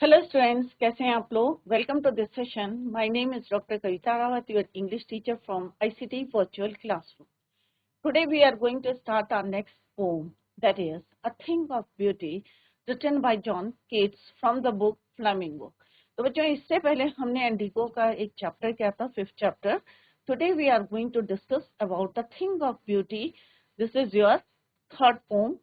Hello students, कैसे हैं आप लोग। Welcome to this session. My name is doctor Kavita Rawat, your English teacher from ICT virtual classroom. Today we are going to start our next poem, that is a thing of beauty, written by John Keats from the book Flamingo. तो बच्चों, इससे पहले हमने Indigo का एक chapter किया था, 5th chapter. Today we are going to discuss about the thing of beauty. This is your third poem.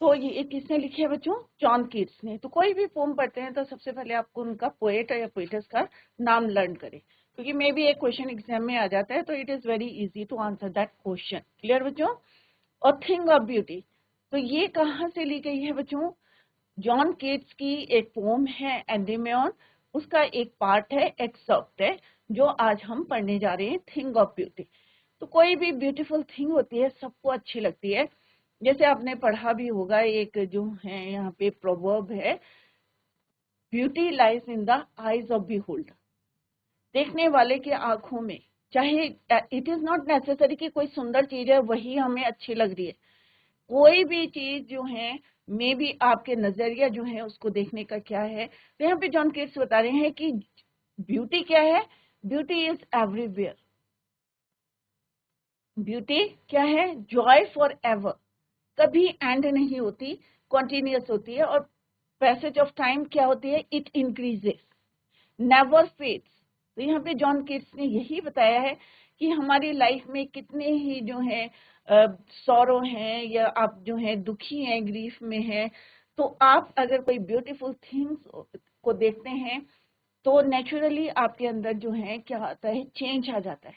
तो ये किसने लिखे है बच्चों? जॉन कीट्स ने। तो कोई भी पोम पढ़ते हैं तो सबसे पहले आपको उनका पोएट या पोएटस का नाम लर्न करें, क्योंकि मे भी एक क्वेश्चन एग्जाम में आ जाता है, तो it is very easy to answer that question. Clear बच्चों? और थिंग ऑफ ब्यूटी, तो ये कहाँ से ली गई है बच्चों? जॉन कीट्स की एक पोम है एंडीमेन, उसका एक पार्ट है, एक्सर्प्ट है, जो आज हम पढ़ने जा रहे हैं, थिंग ऑफ ब्यूटी। तो कोई भी ब्यूटीफुल थिंग होती है, सबको अच्छी लगती है। जैसे आपने पढ़ा भी होगा, एक जो है यहाँ पे प्रोवर्ब है, beauty lies in the eyes of beholder. देखने वाले की आंखों में। चाहे इट इज नॉट नेसेसरी कि कोई सुंदर चीज है वही हमें अच्छी लग रही है, कोई भी चीज जो है, मे भी आपके नजरिया जो है उसको देखने का क्या है। तो यहाँ पे जॉन केट्स बता रहे हैं कि ब्यूटी क्या है। Beauty is everywhere. ब्यूटी क्या है? जॉय फॉर एवर, कभी एंड नहीं होती, कॉन्टिन्यूस होती है। और पैसेज ऑफ टाइम क्या होती है? It increases, never fades. तो यहाँ पे जॉन केट्स ने यही बताया है कि हमारी लाइफ में कितने ही जो है सौरो हैं, या आप जो है दुखी हैं, ग्रीफ में हैं, तो आप अगर कोई ब्यूटीफुल थिंग्स को देखते हैं तो नेचुरली आपके अंदर जो है क्या आता है? चेंज आ जाता है,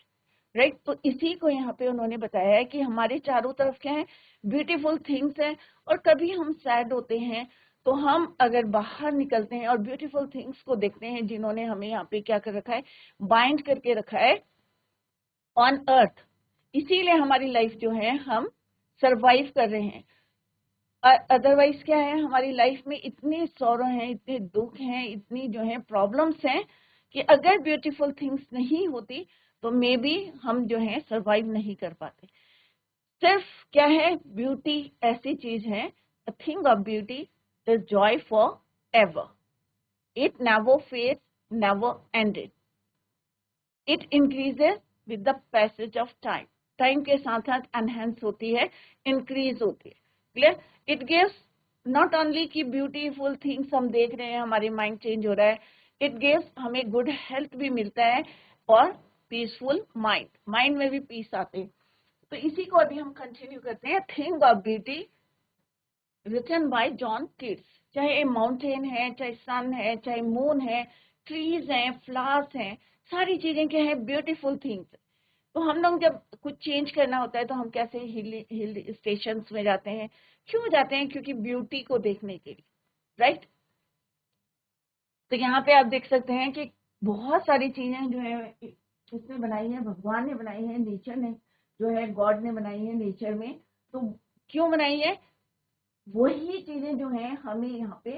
राइट। तो इसी को यहाँ पे उन्होंने बताया है कि हमारे चारों तरफ क्या है? ब्यूटीफुल थिंग्स हैं। और कभी हम सैड होते हैं तो हम अगर बाहर निकलते हैं और ब्यूटीफुल थिंग्स को देखते हैं, जिन्होंने हमें यहाँ पे क्या कर रखा है? बाइंड करके रखा है ऑन अर्थ। इसीलिए हमारी लाइफ जो है हम सरवाइव कर रहे हैं। अदरवाइज क्या है? हमारी लाइफ में इतने सौरो हैं, इतने दुख हैं, इतनी जो है प्रॉब्लम्स हैं, कि अगर ब्यूटीफुल थिंग्स नहीं होती तो मे बी हम जो है सरवाइव नहीं कर पाते। सिर्फ क्या है? ब्यूटी ऐसी चीज है, अ thing of beauty is joy for ever. It never fades, never ended. It increases with the passage of time. Time के साथ साथ एनहेंस होती है, इंक्रीज होती है। Clear? It gives not only कि ब्यूटीफुल थिंग्स हम देख रहे हैं, हमारी माइंड चेंज हो रहा है, इट गिव्स हमें गुड हेल्थ भी मिलता है, और पीसफुल माइंड, माइंड में भी पीस आते हैं। तो इसी को अभी हम कंटिन्यू करते हैं, thing of beauty written by John Keats. चाहे माउंटेन है, चाहे सन है, चाहे मून है, ट्रीज हैं, फ्लावर्स हैं, सारी चीजें क्या है? Beautiful things. तो हम लोग जब कुछ चेंज करना होता है तो हम कैसे हिल स्टेशन में जाते हैं? क्यों जाते हैं? क्योंकि ब्यूटी को देखने के लिए, राइट। तो यहाँ पे आप देख सकते हैं कि बहुत सारी चीजें जो है इसने बनाई है, भगवान ने बनाई है, नेचर ने जो है, गॉड ने बनाई है नेचर में। तो क्यों बनाई है? वही चीजें जो है हमें यहाँ पे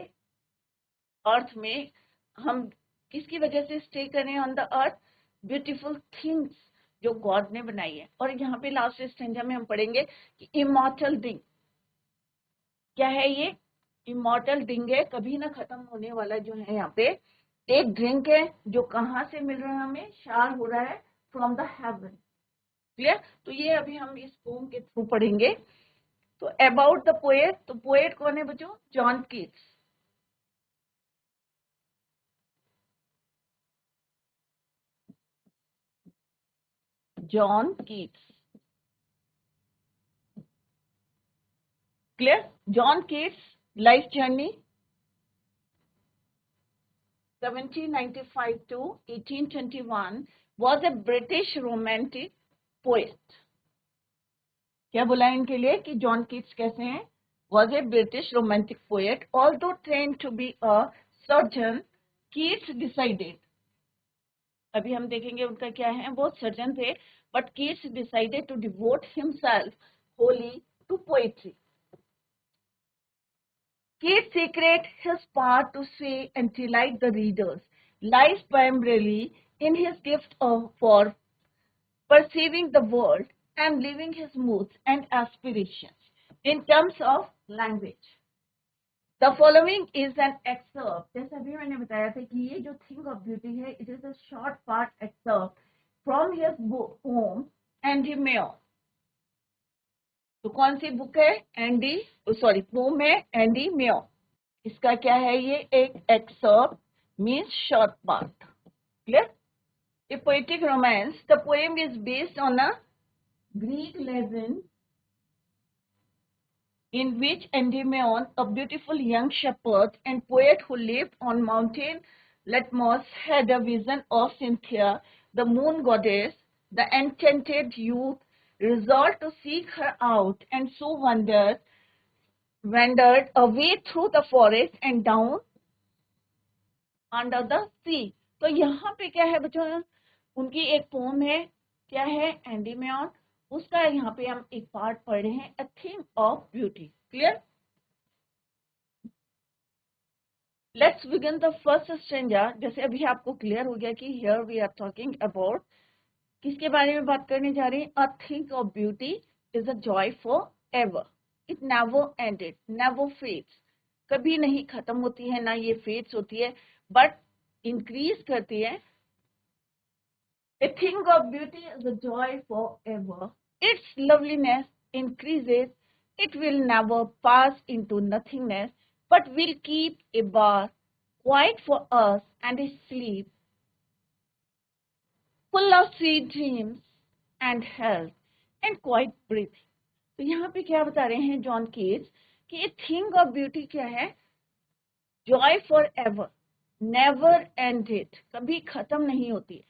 अर्थ में, हम किसकी वजह से स्टे कर रहे हैं on the earth? Beautiful things जो गॉड ने बनाई है। और यहाँ पे लास्ट स्टेंजा में हम पढ़ेंगे कि इमॉर्टल डिंग क्या है? ये इमॉर्टल ड्रिंक है, कभी ना खत्म होने वाला जो है यहाँ पे एक ड्रिंक है, जो कहाँ से मिल रहा है? हमें शार हो रहा है फ्रॉम द हेवन। क्लियर? तो ये अभी हम इस पोम के थ्रू पढ़ेंगे। तो अबाउट द पोएट, तो पोएट कौन है बच्चों? John Keats. John Keats. Clear? John Keats life journey 1795 to 1821 was a British romantic poet. क्या बोला इनके लिए कि जॉन कीट्स कैसे हैं? Was a British romantic poet, although train to be a surgeon, Keats decided. अभी हम देखेंगे उनका क्या है, वो सर्जन थे, but Keats decided to devote himself wholly to poetry. Keats' secret, his power to say and delight the readers, lies primarily in his gift for perceiving the world and living his moods and aspirations in terms of language. The following is an excerpt, जैसे अभी मैंने बताया था कि ये जो thing of beauty है, it is a short part excerpt from his poem Endymion. तो कौन सी बुक है? एंडी, सॉरी, पोम है एंडी मेयो। इसका क्या है? ये एक excerpt means short part. Clear? A poetic romance. The poem is based on a Greek legend in which Endymion, a beautiful young shepherd and poet who lived on Mountain Latmos, had a vision of Cynthia, the moon goddess. The enchanted youth resolved to seek her out and so wandered away through the forest and down under the sea. तो यहाँ पे क्या है बच्चों? उनकी एक pome है, क्या है? एंडीमेन। उसका यहाँ पे हम एक पार्ट पढ़ रहे हैं, a theme of beauty. Clear? Let's begin the first stanza. जैसे अभी आपको क्लियर हो गया कि here we are talking about किसके बारे में बात करने जा रहे हैं? A thing of beauty is a joy for ever, it never ended, never fades, कभी नहीं खत्म होती है, ना ये फेड्स होती है, बट इंक्रीज करती है। A thing of beauty is a joy forever. Its loveliness increases. It will never pass into nothingness, but will keep a bar quiet for us and a sleep full of sweet dreams and health and quiet breathing. तो यहाँ पे क्या बता रहे हैं John केट्स कि a thing of beauty क्या है? Joy for ever, never ended, कभी खत्म नहीं होती है।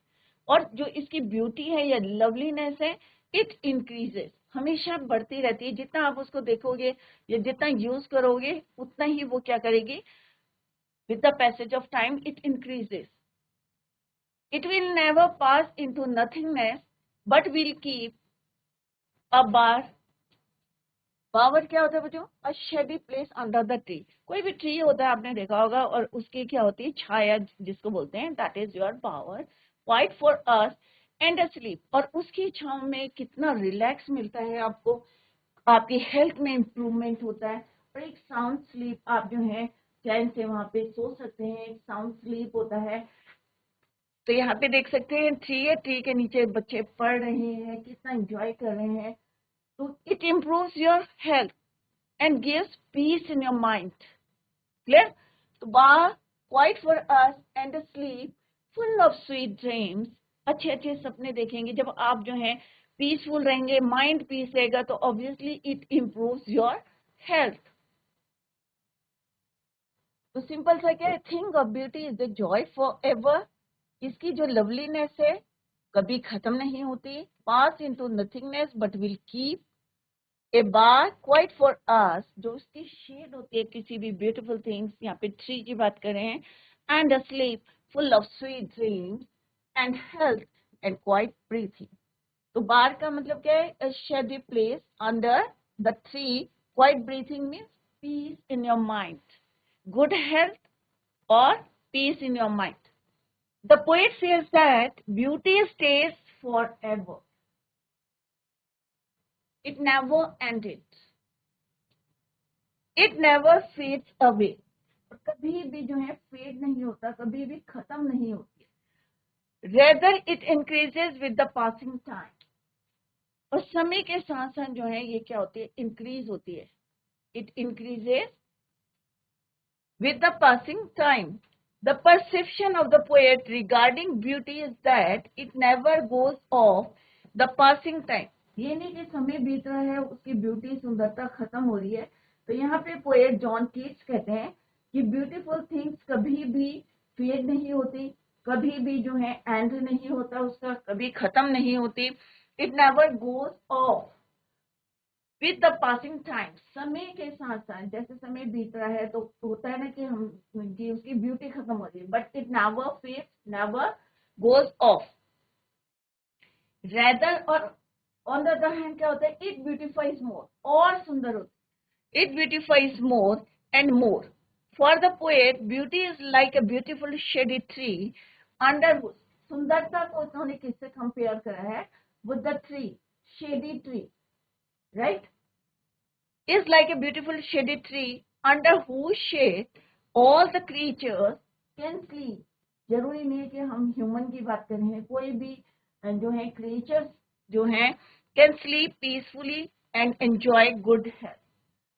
और जो इसकी ब्यूटी है या लवलीनेस है, इट इंक्रीजेस, हमेशा बढ़ती रहती है। जितना आप उसको देखोगे या जितना यूज करोगे उतना ही वो क्या करेगी? With the passage of time it increases. It will never pass into nothingness but will keep a bower क्या होता है बच्चों? A shady place under the tree. कोई भी ट्री होता है, आपने देखा होगा, और उसकी क्या होती है? छाया जिसको बोलते हैं, that is your power, white for us and sleep. और उसकी छांव में कितना रिलैक्स मिलता है आपको, आपकी हेल्थ में इम्प्रूवमेंट होता है, और एक साउंड स्लीप, आप जो है चैन से वहां पे सो सकते हैं, एक साउंड स्लीप होता है। तो यहाँ पे देख सकते हैं ट्री है, ट्री के नीचे बच्चे पढ़ रहे हैं, कितना एंजॉय कर रहे हैं। तो it improves your health and gives peace in your mind. Clear? So bar quiet for us and a sleep full of sweet dreams. अच्छे अच्छे सपने देखेंगे। जब आप जो है पीसफुल रहेंगे, माइंड पीस रहेगा, तो obviously it improves your health. तो सिंपल सा क्या है? Thing of beauty is the Joy for ever. इसकी जो लवलीनेस है कभी खत्म नहीं होती, पास into nothingness but will keep a bar quiet for us, जो उसकी शेड होती है किसी भी ब्यूटीफुल थिंग्स, यहाँ पे ट्री की बात कर रहे हैं, and a sleep full of sweet dreams and health and quiet breathing. तो बार का मतलब क्या है? A shady place under the tree, quiet breathing means peace in your mind, good health और peace in your mind. The poet says that beauty stays forever, it never ended, it never fades away। कभी भी जो है fade नहीं होता, कभी भी खत्म नहीं होती है। rather it increases with the passing time, और समय के साथ साथ जो है ये क्या होती है? इंक्रीज होती है। it increases with the passing time। the perception of the poet regarding beauty is that it never goes off the passing time। ये नहीं कि समय बीत रहा है, उसकी ब्यूटी, सुंदरता खत्म हो रही है। तो यहाँ पे पोएट जॉन कीट्स कहते हैं कि ब्यूटीफुल थिंग्स कभी भी फेड नहीं होती, कभी भी जो है एंड नहीं होता उसका, कभी खत्म नहीं होती। It never goes off with the passing time. समय के साथ साथ जैसे समय बीत रहा है तो होता है ना कि हम कि उसकी ब्यूटी खत्म हो रही है, but it never fades, never goes off. Rather, और ऑन द अदर हैंड क्या होता है? इट ब्यूटिफाइज मोर, और सुंदर होता है। It beautifies more and more. For the poet beauty is like a beautiful shady tree under whose. सुंदरता को उन्होंने किससे कंपेयर करा है? With the tree, shady tree, right? Is like a beautiful shady tree under whose shade all the creatures can sleep. जरूरी नहीं है कि हम ह्यूमन की बात करें, कोई भी जो है क्रिएचर्स जो हैं can sleep peacefully and enjoy good health.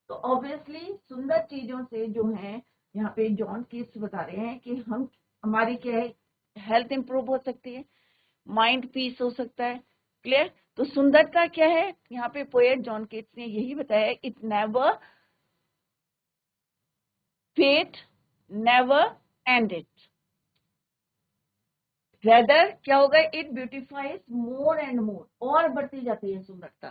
तो ऑब्वियसली सुंदर चीजों से जो है यहाँ पे जॉन कीट्स बता रहे हैं कि हम हमारी क्या है हेल्थ इंप्रूव हो सकती है, माइंड पीस हो सकता है. क्लियर. तो सुंदरता क्या है यहाँ पे पोएट जॉन कीट्स ने यही बताया, it never fade, never ended. Rather क्या होगा, it beautifies more and more, और बढ़ती जाती है सुंदरता.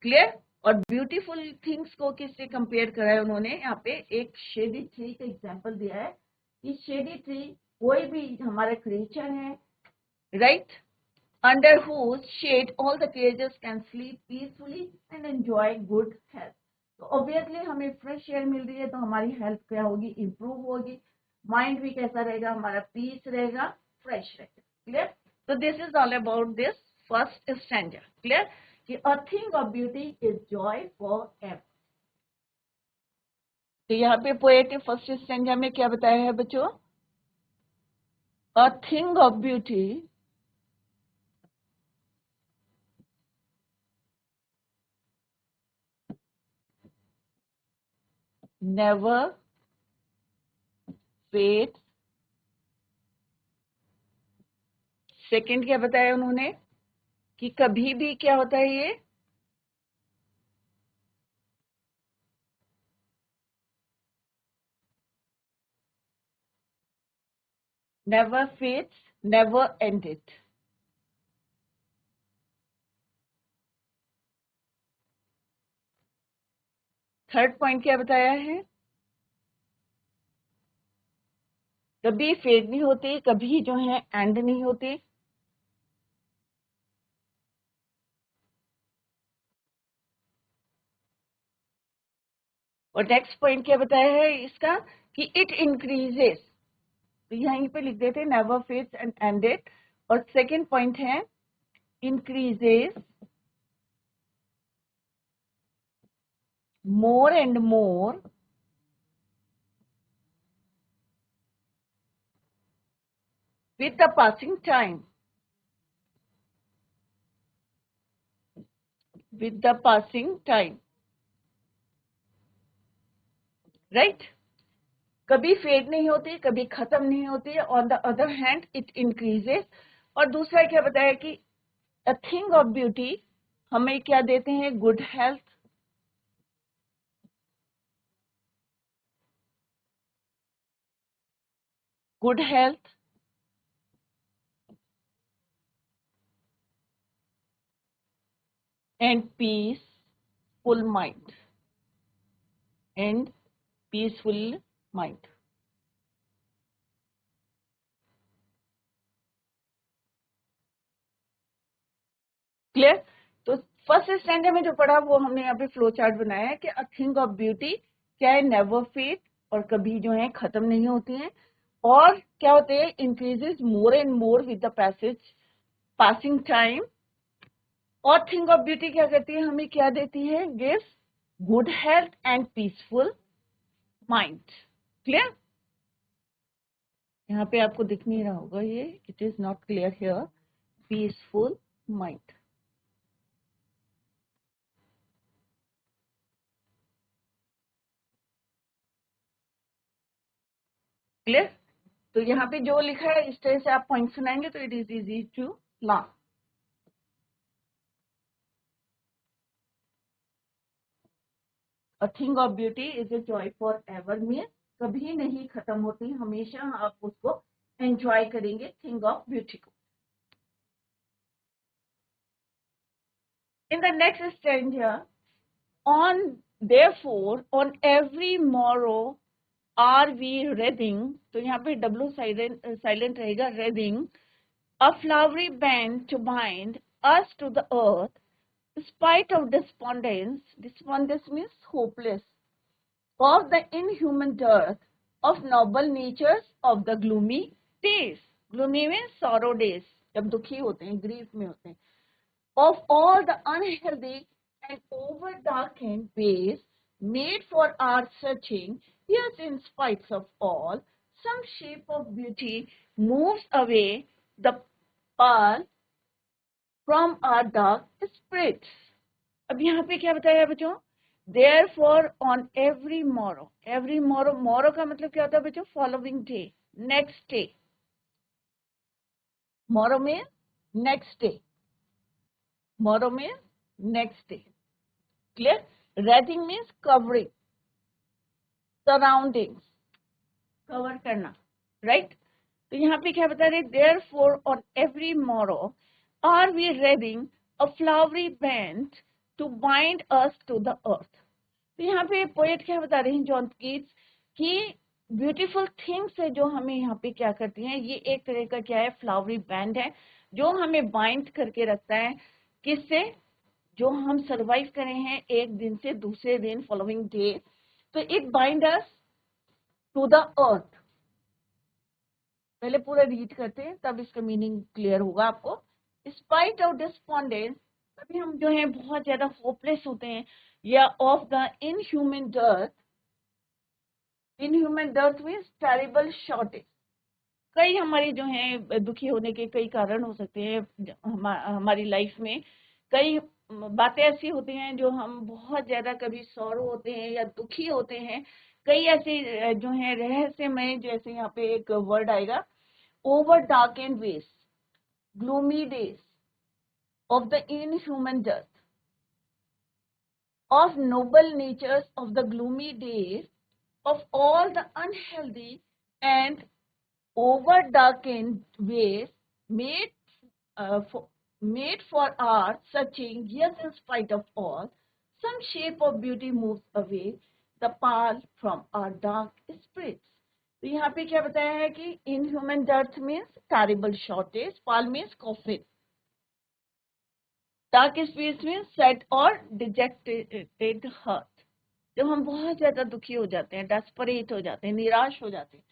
क्लियर. और ब्यूटीफुल थिंग्स को किससे कंपेयर करा है उन्होंने, यहाँ पे एक शेडी ट्री का एग्जांपल दिया है कि शेडी ट्री कोई भी हमारा क्रिएचर है, right, under whose shade all the creatures can sleep peacefully and enjoy good health. तो ऑब्वियसली हमें फ्रेश एयर मिल रही है तो हमारी हेल्थ क्या होगी, इंप्रूव होगी, माइंड भी कैसा रहेगा, हमारा पीस रहेगा, फ्रेश रहेगा. क्लियर. तो this is all about this first stanza. Clear कि a thing of beauty is joy for ever. तो यहाँ पे पोएट ने फर्स्ट स्टैंजा में क्या बताया है बच्चों, अ thing of beauty never fades. Second क्या बताया उन्होंने कि कभी भी क्या होता है ये never fades, never ended. Third point क्या बताया है, कभी फेड नहीं होते, कभी जो है एंड नहीं होते. और नेक्स्ट पॉइंट क्या बताया है इसका कि इट इंक्रीजेस. तो यहीं पे लिख देते नेवर फेड्स एंड एंडेड. और सेकंड पॉइंट है increases more and more with the passing time. With the passing time. Right? कभी फेड नहीं होती, कभी खत्म नहीं होती. On the other hand it increases. और दूसरा क्या बताया कि अ थिंग ऑफ ब्यूटी हमें क्या देते हैं, good health. Good health and peaceful mind. And peaceful mind. Clear. तो फर्स्ट स्टैंडर्ड में जो पढ़ा वो हमने यहाँ पे फ्लो चार्ट बनाया है कि अ थिंग ऑफ ब्यूटी क्या है, नेवर फेड, और कभी जो है खत्म नहीं होती हैं. और क्या होते हैं, increases more and more with the passage passing time. और थिंग ऑफ ब्यूटी क्या करती है, हमें क्या देती है, gives good health and peaceful mind. Clear. यहाँ पे आपको दिख नहीं रहा होगा ये, it is not clear here, peaceful mind. Clear. तो यहाँ पे जो लिखा है इस तरह से आप पॉइंट सुनाएंगे तो it is easy to learn. A thing of beauty is a joy for ever means कभी नहीं खत्म होती, हमेशा आप उसको एंजॉय करेंगे थिंग ऑफ ब्यूटी को. इन the next stanza, on therefore on every morrow are we reading. तो यहाँ पे W साइलेंट रहेगा, reading a flowery band to bind us to the earth, spite of despondence. Despondence means hopeless, of the inhuman dearth of noble natures of the gloomy days. Gloomy means sorrow days, जब दुखी होते हैं, grief में होते हैं. Of all the unhealthy and over darkened ways made for our searching, yet in spite of all, some shape of beauty moves away the pall from our dark spirits. अब यहाँ पे क्या बताया है बच्चों? Therefore on every morrow का मतलब क्या होता है बच्चों? Following day, next day. Morrow means next day. Morrow means next day. Clear? Wrathing means covering, surroundings, cover करना, right? तो यहाँ पे क्या बता रहे? Therefore on every morrow are we reading a flowery band to bind us to the earth. तो यहाँ पे पोएट क्या बता रहे हैं जॉन कीट्स कि ब्यूटीफुल थिंग्स है जो हमें यहाँ पे क्या करती हैं, ये एक तरह का क्या है, फ्लावरी बैंड है जो हमें बाइंड करके रखता है किससे, जो हम सरवाइव करे हैं एक दिन से दूसरे दिन, फॉलोइंग डे. तो it bind us to the earth. पहले पूरा रीड करते हैं तब इसका मीनिंग क्लियर होगा आपको. स्पाइट ऑफ डिस्पॉन्डेंस, कभी हम जो है बहुत ज्यादा होपलेस होते हैं, या of the inhuman dearth. Inhuman dearth means terrible shortage. कई हमारी जो है दुखी होने के कई कारण हो सकते हैं हमारी लाइफ में. कई बातें ऐसी होती हैं जो हम बहुत ज्यादा कभी सौरो होते हैं या दुखी होते हैं. कई ऐसे जो है रहस्यमय, जैसे यहाँ पे एक वर्ड आएगा, over dark and ways, gloomy days of the inhuman death, of noble natures of the gloomy days, of all the unhealthy and over darkened ways made for our searching, yet in spite of all, some shape of beauty moves away the pall from our dark spirits. तो यहाँ पे क्या बताया है कि inhuman death means terrible shortage, pall means coffin, dark spirits means sad or dejected heart. जब हम बहुत ज्यादा दुखी हो जाते हैं, डेस्परेट हो जाते हैं, निराश हो जाते हैं,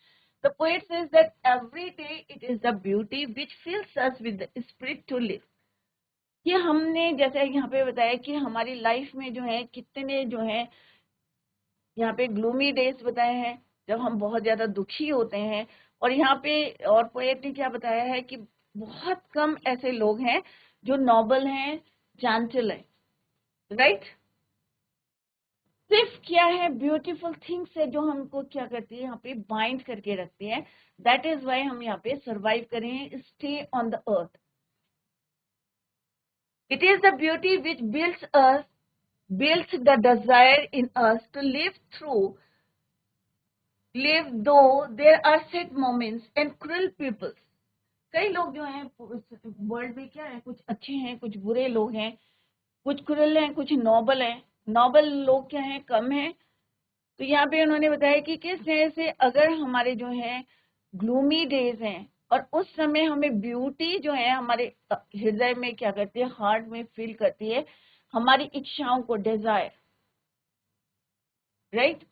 the poet says that every day it is the beauty which fills us with the spirit to live. ये हमने जैसे यहाँ पे बताया कि हमारी लाइफ में जो है कितने जो है यहाँ पे ग्लूमी डेज बताए हैं जब हम बहुत ज्यादा दुखी होते हैं. और यहाँ पे और पोएट ने क्या बताया है कि बहुत कम ऐसे लोग हैं जो नॉबल हैं, जेंटल है, राइट. सिर्फ क्या है, ब्यूटीफुल थिंग्स है जो हमको क्या करती है, यहाँ पे बाइंड करके रखती है. दैट इज वाई हम यहाँ पे सरवाइव करें, stay on the earth. It is the beauty which builds the desire in us to live though there are sad moments and cruel people. कई लोग जो हैं वर्ल्ड में क्या है, कुछ अच्छे हैं, कुछ बुरे लोग हैं, कुछ क्रूरल हैं, कुछ नोबल हैं. नोबल लोग क्या हैं, कम हैं. तो यहाँ पे उन्होंने बताया कि किस तरह से अगर हमारे जो है ग्लूमी डेज हैं और उस समय हमें ब्यूटी जो है हमारे हृदय में क्या करती है, हार्ट में फील करती है हमारी इच्छाओं को, desire, right.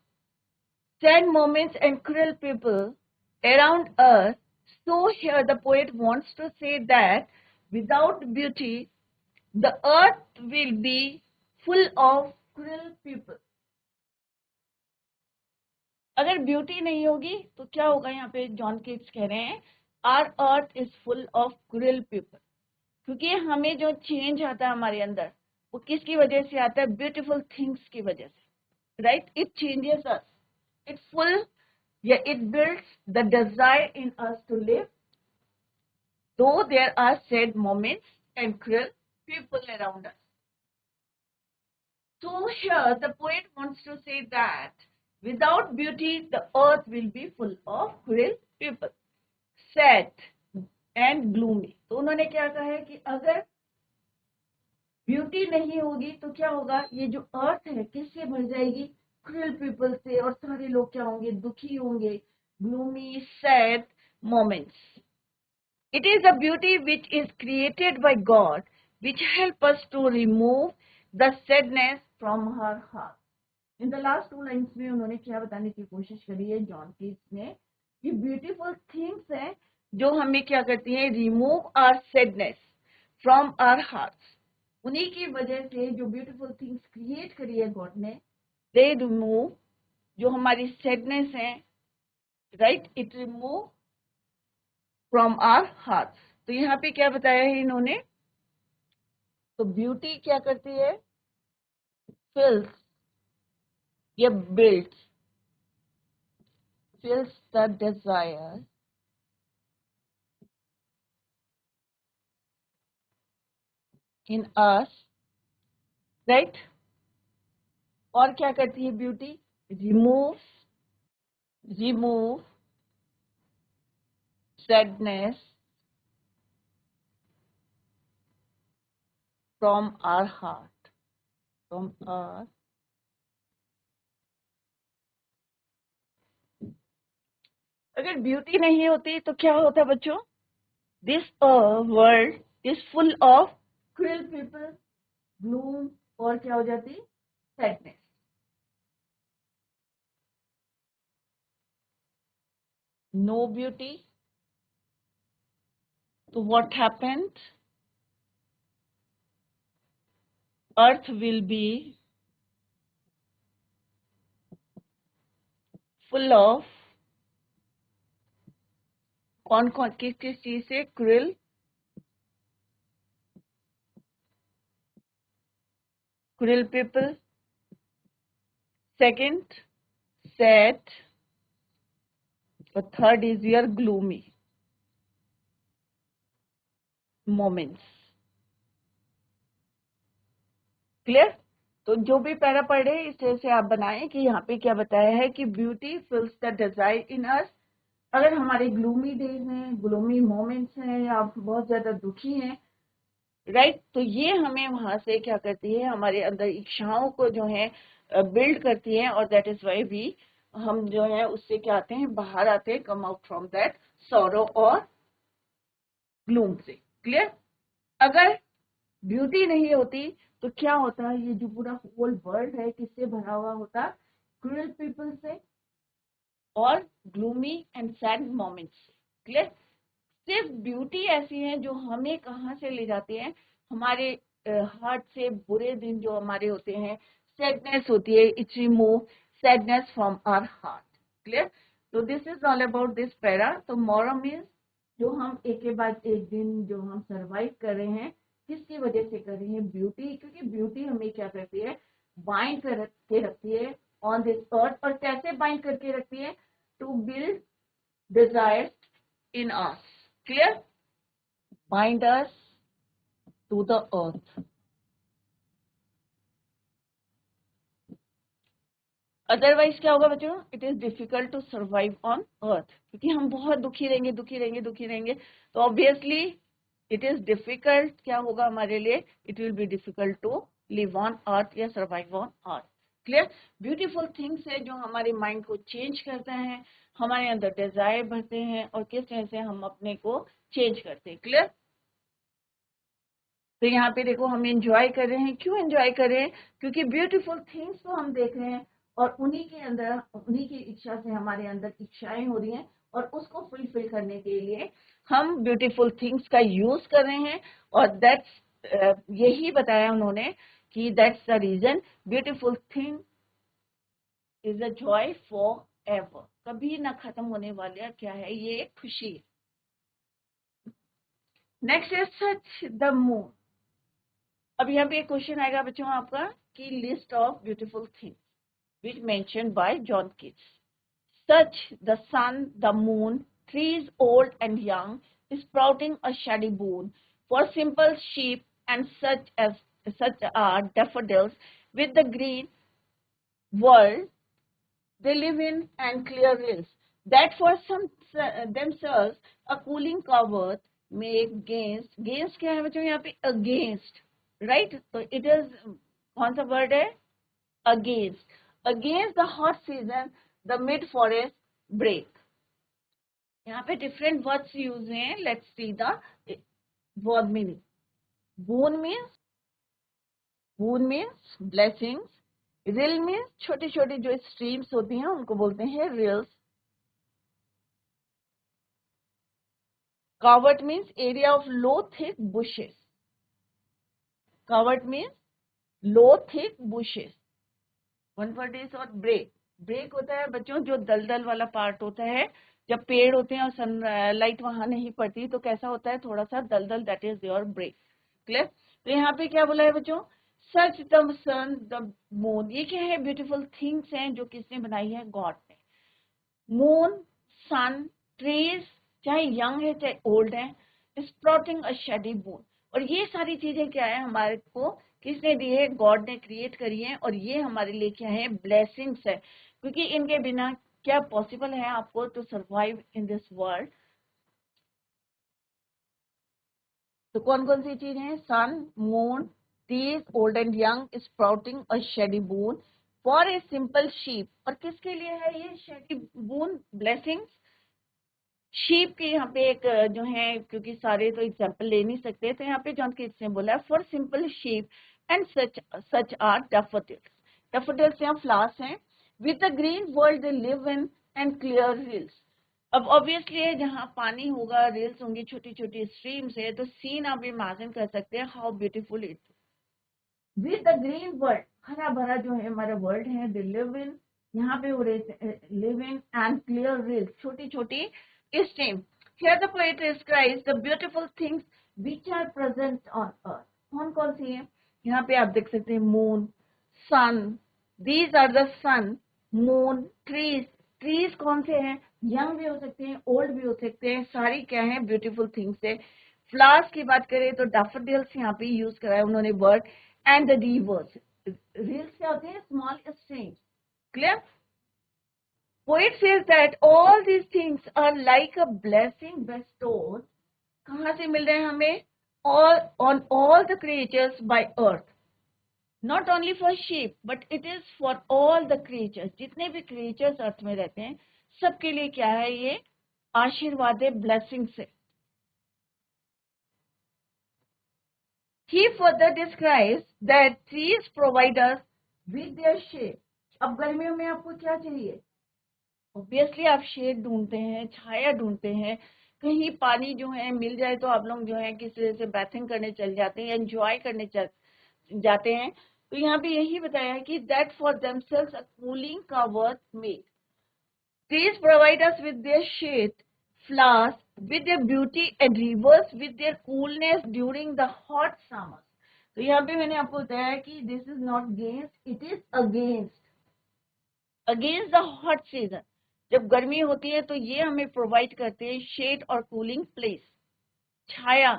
Sad moments and cruel people around us. So here the poet wants to say that without beauty, the earth will be full of cruel people. अगर ब्यूटी नहीं होगी तो क्या होगा, यहाँ पे जॉन कीट्स कह रहे हैं our earth is full of cruel people. क्योंकि हमें जो चेंज आता है हमारे अंदर वो किसकी वजह से आता है, ब्यूटीफुल थिंग्स की वजह से, right. It changes us, it full, yeah, it builds the desire in us to live, though there are sad moments and cruel people around us. So here the poet wants to say that without beauty the earth will be full of cruel people, sad and gloomy. तो उन्होंने क्या कहा है कि अगर beauty नहीं होगी तो क्या होगा, ये जो अर्थ है किससे भर जाएगी, क्रूरल पीपल से. और सारे लोग क्या होंगे, दुखी होंगे, gloomy, sad moments. It is the beauty which is created by God which help us to remove the sadness from her heart. In the last two lines में उन्होंने क्या बताने की कोशिश करी है जॉन कीट्स ने, कि ब्यूटीफुल थिंग्स हैं जो हमें क्या करती हैं, remove our sadness from our hearts. उन्हीं की वजह से जो ब्यूटीफुल थिंग्स क्रिएट करी है गॉड ने, दे रिमूव, जो हमारी सैडनेस है, right, it remove from our heart. तो यहाँ पे क्या बताया है इन्होंने, तो ब्यूटी क्या करती है, फिल्स या builds, fills the desire in us, right? और क्या करती है beauty, remove sadness from our heart, from our, अगर ब्यूटी नहीं होती तो क्या होता बच्चों, this world is full of cruel people, gloom, और क्या हो जाती, सैडनेस। नो ब्यूटी, तो what happened, earth will be full of, कौन कौन किस किस चीज से, cruel people, second sad, the third is your gloomy moments, clear. तो जो भी पैरा पढ़े इस तरह से आप बनाएं कि यहाँ पे क्या बताया है कि ब्यूटी फिल्स द डिजायर इन अस, अगर हमारे ग्लूमी डेज हैं, ग्लूमी मोमेंट्स हैं, या आप बहुत ज्यादा दुखी हैं, राइट, तो ये हमें वहां से क्या करती है, हमारे अंदर इच्छाओं को जो है बिल्ड करती है, और दैट इज वाई वी, हम जो है उससे क्या आते हैं, बाहर आते हैं, come out from that sorrow और ग्लूम से, क्लियर। अगर ब्यूटी नहीं होती तो क्या होता है, ये जो पूरा होल वर्ल्ड है किससे भरा हुआ होता, क्रूएल पीपल से और ग्लूमी एंड सैड मोमेंट्स से, क्लियर। सिर्फ ब्यूटी ऐसी है जो हमें कहाँ से ले जाती है, हमारे हार्ट से बुरे दिन जो हमारे होते हैं, सैडनेस होती है, it's remove sadness from our heart, clear. तो this is all about this para. तो मोरल मीन्स जो हम एक के बाद एक दिन जो हम सरवाइव कर रहे हैं, किसकी वजह से कर रहे हैं, ब्यूटी, क्योंकि ब्यूटी हमें क्या करती है, बाइंड करके रखती है ऑन दिस अर्थ, और कैसे बाइंड करके रखती है, to build desire in us, clear, bind us to the earth, otherwise क्या होगा बच्चों, it is difficult to survive on earth, क्योंकि हम बहुत दुखी रहेंगे, तो ऑब्वियसली इट इज डिफिकल्ट, क्या होगा हमारे लिए, it will be difficult to live on earth या survive on earth, clear. Beautiful things है जो हमारे माइंड को चेंज करते हैं, हमारे अंदर डिजायर भरते हैं, और किस तरह से हम अपने को चेंज करते हैं, क्लियर। तो यहाँ पे देखो हम एंजॉय कर रहे हैं, क्यों एंजॉय कर रहे हैं, क्योंकि ब्यूटीफुल थिंग्स को हम देख रहे हैं, और उन्हीं के अंदर, उन्हीं की इच्छा से हमारे अंदर इच्छाएं हो रही हैं, और उसको फुलफिल करने के लिए हम ब्यूटीफुल थिंग्स का यूज कर रहे हैं, और दैट्स यही बताया उन्होंने कि that's the reason, beautiful thing is a joy for ever, कभी ना खत्म होने वाला क्या है, ये एक खुशी है। Next is such the moon. अब यहाँ पे एक क्वेश्चन आएगा बच्चों आपका कि list of beautiful things which mentioned by John Keats. Such the sun, the moon, trees old and young, sprouting a shady boon, for simple sheep and such are daffodils with the green world they live in and clear rills, that for some themselves a cooling covert make against क्या है बच्चों यहाँ पे, against, right, तो it is कौन सा word है, against the hot season the mid forest break। यहाँ पे डिफरेंट वर्ड्स यूज हैं, let's see the word meaning. Boon means blessings, reel means छोटी छोटी जो स्ट्रीम्स होती हैं उनको बोलते हैं reels, covert means area of low thick bushes, covert means low thick bushes, one word is और ब्रेक. ब्रेक होता है बच्चों जो दलदल वाला पार्ट होता है, जब पेड़ होते हैं और सनलाइट वहां नहीं पड़ती तो कैसा होता है, थोड़ा सा दलदल, that is your break. Clear. तो यहाँ पे क्या बोला है बच्चों, such the sun the moon. ये क्या है, ब्यूटीफुल थिंग्स हैं जो किसने बनाई है, गॉड ने. मून, सन, ट्रीज, चाहे यंग है चाहे ओल्ड है, स्प्राउटिंग अ शेडी मून. और ये सारी चीजें क्या है, हमारे को किसने दी है, गॉड ने क्रिएट करी है. और ये हमारे लिए क्या है, ब्लेसिंग्स है, क्योंकि इनके बिना क्या पॉसिबल है आपको to survive in this world. तो कौन कौन सी चीजें हैं, sun, moon, trees, old and young, sprouting a shady moon for a simple sheep. और किसके लिए है ये शेडी मून ब्लेसिंग्स, शीप के यहाँ पे एक जो है, क्योंकि सारे तो एग्जाम्पल ले नहीं सकते, तो यहाँ पे जॉन कीट्स ने बोला for simple sheep and such are daffodils. Daffodils यहाँ फ्लावर्स हैं. With the green world they live in and clear hills. अब ऑब्वियसली है जहाँ पानी होगा, रिल्स होंगी, छोटी छोटी स्ट्रीम्स है, तो सीन आप इमेजिन कर सकते हैं how beautiful it. With the green world, हरा भरा जो है हमारा वर्ल्ड है, दे लिव इन, यहाँ पे हो रहे live in and clear rills, छोटी छोटी stream. Here the poet describes the beautiful things which are present on earth. कौन कौन सी है, यहाँ पे आप देख सकते हैं, moon, sun, these are the sun, moon, trees. Trees कौन से हैं, यंग भी हो सकते हैं, ओल्ड भी हो सकते हैं, सारी क्या है, ब्यूटीफुल थिंग्स है. फ्लावर्स की बात करें तो डैफोडिल्स यहाँ पे यूज करा है उन्होंने word. And the rivers, rills क्या होते हैं, small streams. Clear. Poet says that all these things are like a blessing bestowed. कहाँ से मिल रहे हैं हमें, all on all the creatures by earth. Not only for sheep but it is for all the creatures. जितने भी creatures अर्थ में रहते हैं सबके लिए क्या है, ये आशीर्वाद है, ब्लेसिंग से. He further describes that trees provide us with their shade. अब गर्मियों में आपको क्या चाहिए, ऑब्वियसली आप शेड ढूंढते हैं, छाया ढूंढते हैं. कहीं पानी जो है मिल जाए तो आप लोग जो है किसी तरह से बैथिंग करने चल जाते हैं, एंजॉय करने जाते हैं. तो यहाँ पे यही बताया है कि that for themselves a cooling cover made. Trees provide us with their shade, flowers with their beauty, and rivers with their coolness during the hot summers. तो यहाँ पे मैंने आपको बताया कि this is not against, it is against the hot season. जब गर्मी होती है तो ये हमें प्रोवाइड करते हैं शेड और कूलिंग प्लेस, छाया.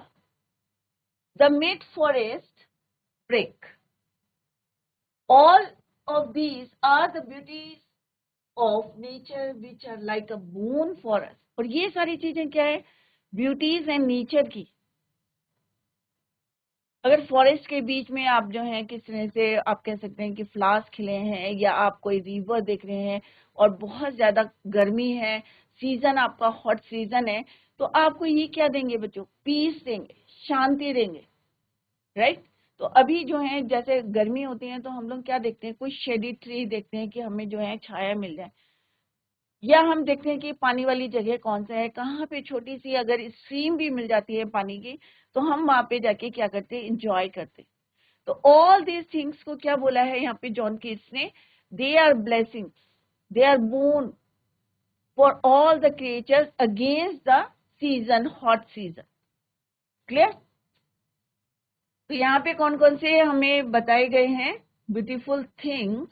The mid forest brake. All of these are the beauties of nature which are like a boon for us. और ये सारी चीजें क्या है, ब्यूटीज एंड नेचर की. अगर फॉरेस्ट के बीच में आप जो है किस तरह से आप कह सकते हैं कि फ्लावर्स खिले हैं, या आप कोई रिवर देख रहे हैं और बहुत ज्यादा गर्मी है, सीजन आपका हॉट सीजन है, तो आपको ये क्या देंगे बच्चों, पीस देंगे, शांति देंगे. राइट. तो अभी जो है जैसे गर्मी होती है तो हम लोग क्या देखते हैं, कोई शेडी ट्री देखते हैं कि हमें जो है छाया मिल जाए, या हम देखते हैं कि पानी वाली जगह कौन सा है, कहाँ पे छोटी सी अगर स्ट्रीम भी मिल जाती है पानी की तो हम वहां पे जाके क्या करते हैं, इंजॉय करते हैं. तो ऑल दीज थिंग्स को क्या बोला है यहाँ पे जॉन कीट्स ने, they are blessings, they are boon for all the creatures against the season, hot season. Clear. तो यहाँ पे कौन कौन से हमें बताए गए हैं ब्यूटीफुल थिंग्स,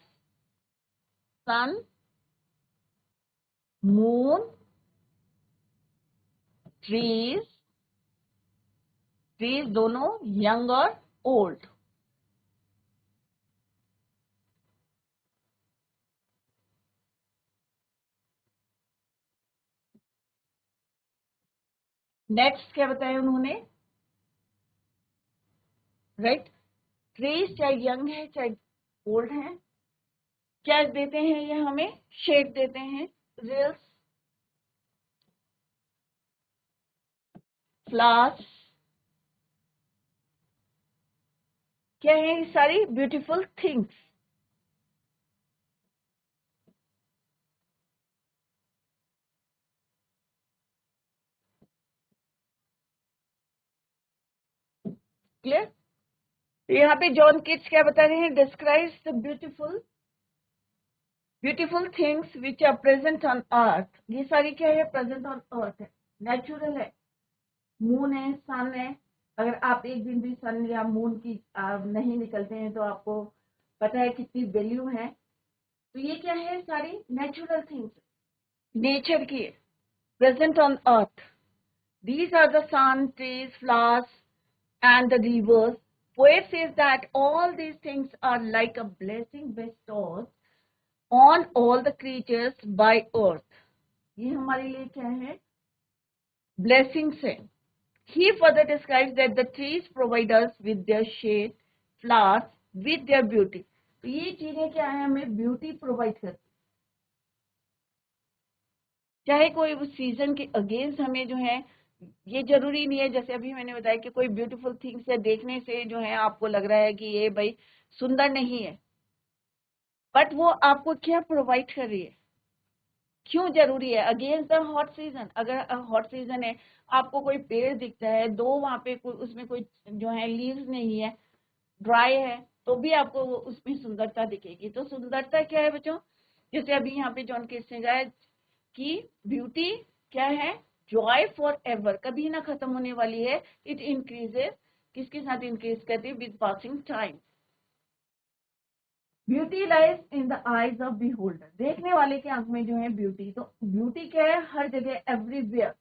सन, मून, ट्रीज, ट्रीज दोनों यंग और ओल्ड. नेक्स्ट क्या बताया उन्होंने, राइट. ट्रीज चाहे यंग है चाहे ओल्ड है, क्या देते हैं ये हमें, शेड देते हैं, रिल्स, फ्लावर्स, क्या है ये सारी ब्यूटीफुल थिंग्स. क्लियर. तो यहाँ पे जॉन किट्स क्या बता रहे हैं, describes the beautiful beautiful things which are present on earth, ये सारी क्या है, प्रेजेंट ऑन अर्थ है, नेचुरल है। मून है, सन है। अगर आप एक दिन भी सन या मून की नहीं निकलते हैं तो आपको पता है कितनी वैल्यू है। तो ये क्या है, सारी नेचुरल थिंग्स, नेचर की, present on earth. These are the sun, trees, flowers, and the rivers. Poet says that all these things are like a blessing bestowed on all the creatures by earth. ये हमारे लिए क्या है, blessings है। He further describes that the trees provide us with their shade, flowers with their beauty. तो ये चीजें क्या है, हमें ब्यूटी प्रोवाइड करती, चाहे कोई उस सीजन के अगेंस्ट हमें जो है, ये जरूरी नहीं है, जैसे अभी मैंने बताया कि कोई ब्यूटीफुल थिंग्स है देखने से जो है आपको लग रहा है कि ये भाई सुंदर नहीं है, बट वो आपको क्या प्रोवाइड कर रही है, क्यों जरूरी है। अगेंस्ट द हॉट सीजन, अगर हॉट सीजन है, आपको कोई पेड़ दिखता है, दो वहां पे उसमें कोई जो है लीव्स नहीं है, ड्राई है, तो भी आपको उसमें सुंदरता दिखेगी। तो सुंदरता क्या है बच्चों, जैसे अभी यहाँ पे जॉन केस ने कहा कि ब्यूटी क्या है, जॉय फॉर एवर, कभी ना खत्म होने वाली है। इट इंक्रीजेस, किसके साथ इंक्रीज करती है, with passing time. Beauty lies in the eyes of beholder, देखने वाले के आंख में जो है ब्यूटी। तो ब्यूटी क्या है, हर जगह, एवरीवेयर,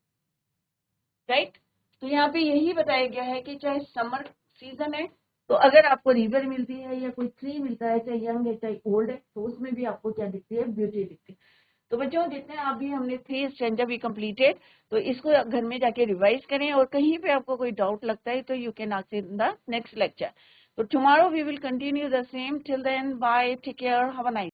राइट। तो यहाँ पे यही बताया गया है कि चाहे समर सीजन है तो अगर आपको रिवर मिलती है या कोई ट्री मिलता है, चाहे यंग है चाहे ओल्ड है, तो उसमें भी आपको क्या दिखती है, ब्यूटी दिखती है। तो बच्चों जितने अभी हमने 3 स्टैंजा भी कंप्लीटेड, तो इसको घर में जाके रिवाइज करें, और कहीं पे आपको कोई डाउट लगता है तो you can ask in the next lecture. तो tomorrow we will continue the same, till then bye, take care, have a nice